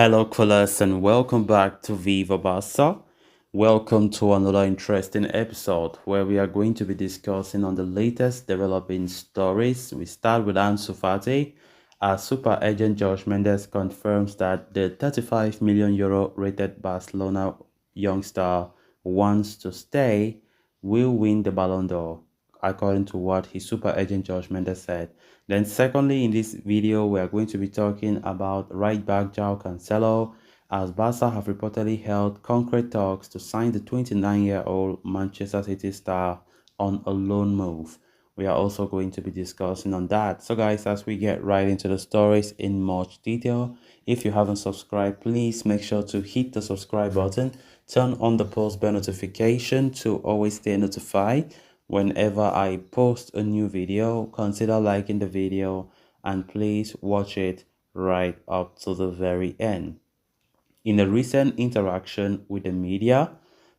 Hello, callers, and welcome back to Viva Barca. Welcome to another interesting episode where we are going to be discussing on the latest developing stories. We start with Ansu Fati. Our super agent George Mendes confirms that the 35 million euro rated Barcelona youngster wants to stay will win the Ballon d'Or, according to what his super agent Josh Mendes said. Then secondly, in this video, we are going to be talking about right back Joao Cancelo, as Barca have reportedly held concrete talks to sign the 29-year-old Manchester City star on a loan move. We are also going to be discussing on that. So guys, as we get right into the stories in much detail, if you haven't subscribed, please make sure to hit the subscribe button, turn on the post bell notification to always stay notified whenever I post a new video. Consider liking the video and please watch it right up to the very end. In a recent interaction with the media,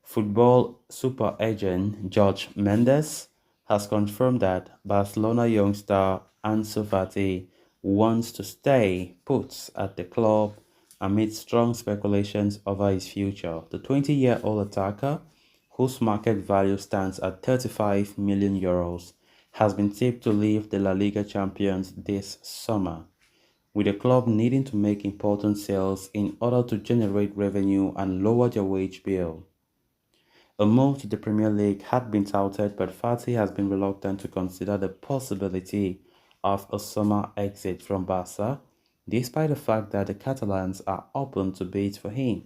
football super agent George Mendes has confirmed that Barcelona youngster Ansu Fati wants to stay put at the club amid strong speculations over his future. The 20-year-old attacker, whose market value stands at 35 million euros, has been tipped to leave the La Liga champions this summer, with the club needing to make important sales in order to generate revenue and lower their wage bill. A move to the Premier League had been touted, but Fati has been reluctant to consider the possibility of a summer exit from Barca, despite the fact that the Catalans are open to bid for him.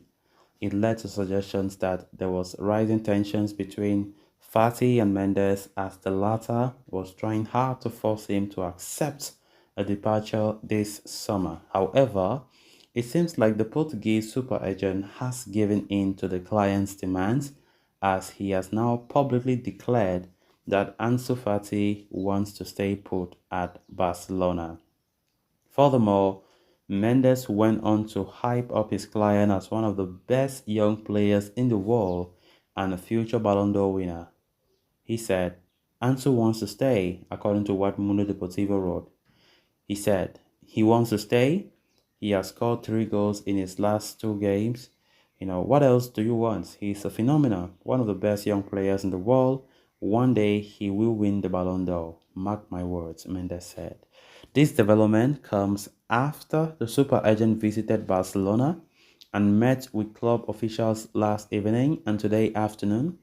It led to suggestions that there was rising tensions between Fati and Mendes, as the latter was trying hard to force him to accept a departure this summer. However, it seems like the Portuguese super agent has given in to the client's demands, as he has now publicly declared that Ansu Fati wants to stay put at Barcelona. Furthermore, Mendes went on to hype up his client as one of the best young players in the world and a future Ballon d'Or winner. He said, Ansu wants to stay, according to what Mundo Deportivo wrote. He said, he wants to stay. He has scored 3 goals in his last 2 games. What else do you want? He's a phenomenon, one of the best young players in the world. One day he will win the Ballon d'Or. Mark my words, Mendes said. This development comes after the super agent visited Barcelona and met with club officials last evening and today afternoon.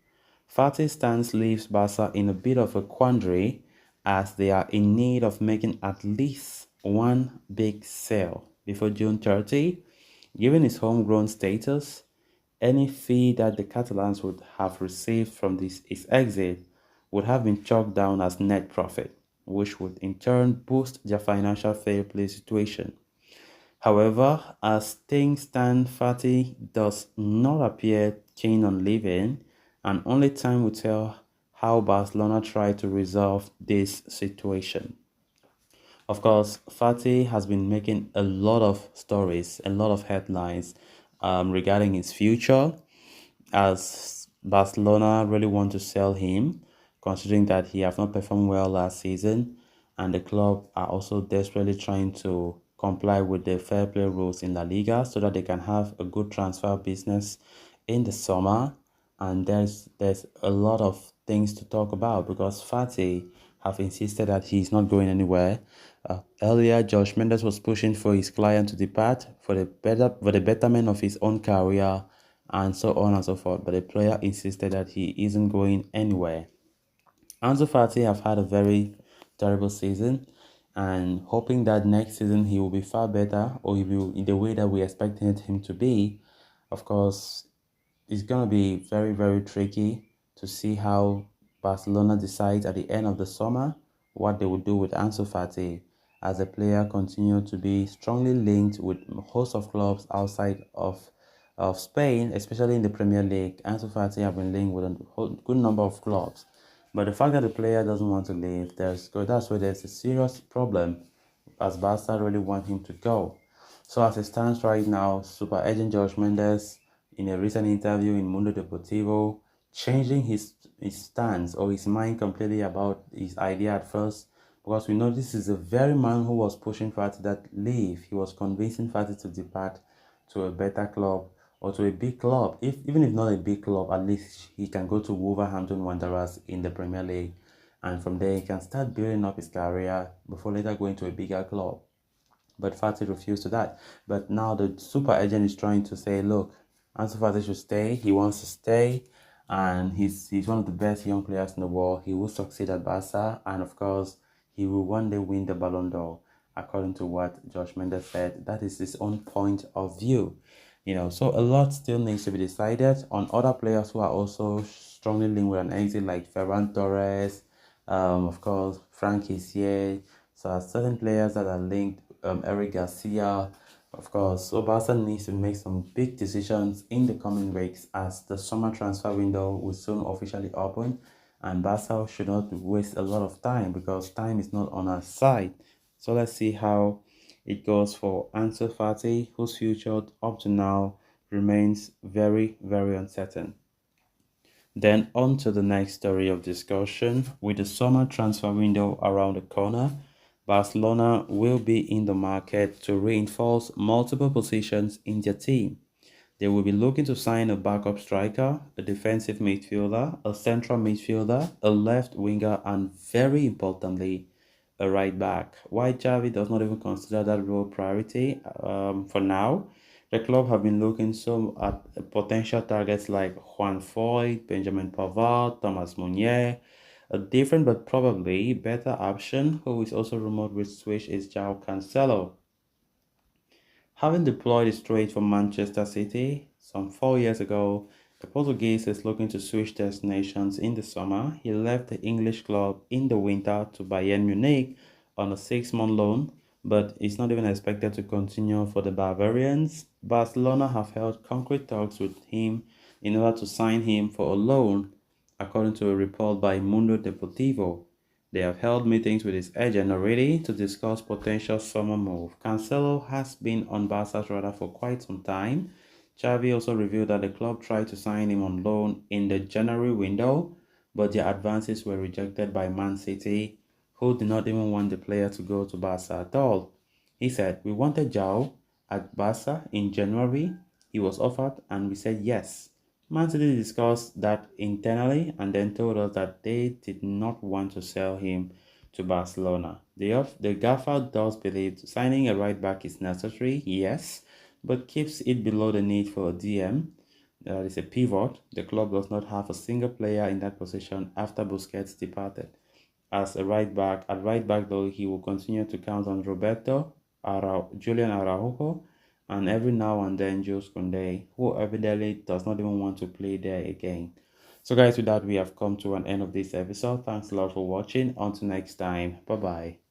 Fati's stance leaves Barca in a bit of a quandary, as they are in need of making at least one big sale before June 30. Given his homegrown status, any fee that the Catalans would have received from his exit would have been chalked down as net profit, which would in turn boost their financial fair play situation. However, as things stand, Fati does not appear keen on leaving, and only time will tell how Barcelona try to resolve this situation. Of course, Fati has been making a lot of stories, a lot of headlines regarding his future, as Barcelona really want to sell him, considering that he have not performed well last season, and the club are also desperately trying to comply with the fair play rules in La Liga so that they can have a good transfer business in the summer. And there's a lot of things to talk about because Fati have insisted that he's not going anywhere. Earlier, Josh Mendes was pushing for his client to depart for the betterment of his own career and so on and so forth. But the player insisted that he isn't going anywhere. Ansu Fati have had a very terrible season, and hoping that next season he will be far better, or he will in the way that we expected him to be. Of course, it's gonna be very, very tricky to see how Barcelona decides at the end of the summer what they will do with Ansu Fati, as the player continued to be strongly linked with a host of clubs outside of Spain, especially in the Premier League. Ansu Fati have been linked with a good number of clubs. But the fact that the player doesn't want to leave, that's where there's a serious problem, as Barca really want him to go. So as it stands right now, super agent George Mendes, in a recent interview in Mundo Deportivo, changing his stance or his mind completely about his idea at first, because we know this is the very man who was pushing Fati that leave. He was convincing Fati to depart to a better club or to a big club. If even if not a big club, at least he can go to Wolverhampton Wanderers in the Premier League, and from there he can start building up his career before later going to a bigger club. But Fati refused to that. But now the super agent is trying to say, look, Ansu Fati should stay. He wants to stay, and he's one of the best young players in the world. He will succeed at Barca, and of course, he will one day win the Ballon d'Or, according to what Josh Mendes said. That is his own point of view. So a lot still needs to be decided on other players who are also strongly linked with an exit, like Ferran Torres, of course, Frank is here. So certain players that are linked, Eric Garcia, of course. So Barca needs to make some big decisions in the coming weeks as the summer transfer window will soon officially open, and Barca should not waste a lot of time because time is not on our side. So let's see how it goes for Ansu Fati, whose future up to now remains very, very uncertain. Then on to the next story of discussion. With the summer transfer window around the corner, Barcelona will be in the market to reinforce multiple positions in their team. They will be looking to sign a backup striker, a defensive midfielder, a central midfielder, a left winger, and very importantly, a right back. Why Xavi does not even consider that role priority for now. The club have been looking some at potential targets like Juan Foyt, Benjamin Pavard, Thomas Meunier. A different but probably better option, who is also rumored with switch, is Joao Cancelo. Having deployed straight from Manchester City some 4 years ago, the Portuguese is looking to switch destinations in the summer. He left the English club in the winter to Bayern Munich on a 6-month loan, but is not even expected to continue for the Bavarians. Barcelona have held concrete talks with him in order to sign him for a loan, according to a report by Mundo Deportivo. They have held meetings with his agent already to discuss potential summer move. Cancelo has been on Barca's radar for quite some time. Xavi also revealed that the club tried to sign him on loan in the January window, but their advances were rejected by Man City, who did not even want the player to go to Barca at all. He said, "We wanted Joao at Barca in January. He was offered and we said yes." Man City discussed that internally and then told us that they did not want to sell him to Barcelona. The Gaffer does believe signing a right back is necessary, yes, but keeps it below the need for a DM. That is a pivot. The club does not have a single player in that position after Busquets departed. As a at right back though, he will continue to count on Julian Araujo, and every now and then Jules Koundé, who evidently does not even want to play there again. So guys, with that, we have come to an end of this episode. Thanks a lot for watching. Until next time, bye bye.